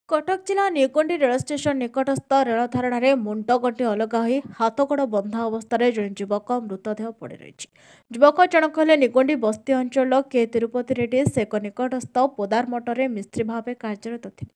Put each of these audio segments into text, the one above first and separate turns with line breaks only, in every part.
कटक जिला निगंडी rail station निकटस्थ rail धारणार मुंड गंटी अलगा हो हाथगोड़ बंधा अवस्था जड़े युवक मृतदेह पड़ रही। युवक जनक हेले निगंडी बस्ती अंचल के तिरुपति रेड्डी से एक निकटस्थ पोदार मटर मिस्त्री भाव कार्यरत थे।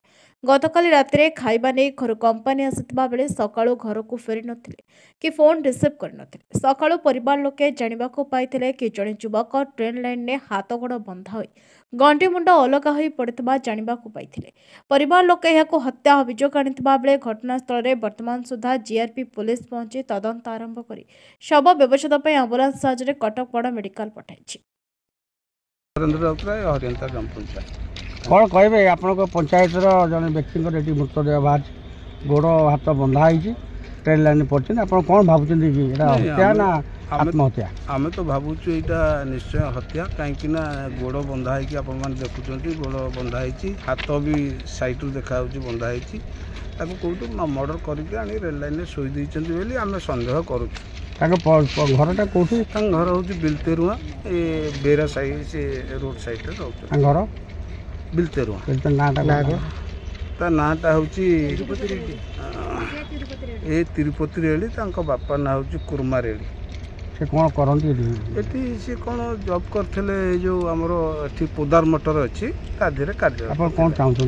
गतकाली राति खाइबा नहीं घर कंपानी आसुवा बेले सकाळू घर को फेरी नथिले कि फोन रिसीव करनथिले। सकाळू परिवार लोके जानिबाकू पाइथिले कि जड़े युवक ट्रेन लाइन ने हाथगोड़ बंधा होई गंटी मुंड अलगा होई पड़ितबा जानिबाकू पाइथिले। परिवार लोके एहाको हत्या अभियोग आनिथिबा बेले घटनास्थल रे वर्तमान सुधा जीआरपी पुलिस पहुंची तदंत आरंभ करी शव व्यवच्छेद पई एम्बुलेंस साहाय्य कटक बड़ मेडिकल पठाइछि।
कौन कहे आप पंचायत जन व्यक्ति मृतदेह बाहर गोड़ हाथ बंधा हो ट्रेन लाइन पड़े आप कौन भावुँ हत्या ना आत्महत्या?
आम तो भावुँ यहाँ निश्चय हत्या कहीं गोड़ बंधा हो देखुं गोड़ बंधा हाथ भी सैड्रु देखा बंधा कौट मर्डर कर रेल लाइन शोई देते आम सन्देह करूँ।
घरटा कौटी?
घर हूँ बिलतेरुआ बेरा साइड से रोड साइड
घर
बिलतेरुआ नाटा हूँ तिरुपति रेड्डी बापा ना हूँ कुर्मा रेड्डी।
से कौन करती
सी कौन जॉब करते जो आमर ये पोदार मटर अच्छी ताधीरे कार्य
आप कौन चाहते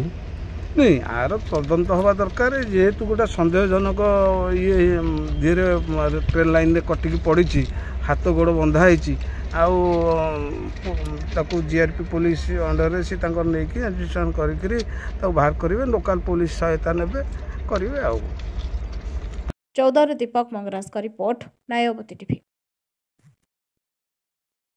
नहीं आर तदंत हवा दरकार जेहेतु गोटे सन्देहजनक ये धीरे ट्रेन लाइन में कटिकी पड़ी हाथ गोड़ बंधा आउ जीआरपी पुलिस अंडर से नहीं एडमिशन कर बाहर करेंगे लोकल पुलिस सहायता ने करेंगे।
14 दीपक मंगराज का रिपोर्ट, न्यायवती टीवी।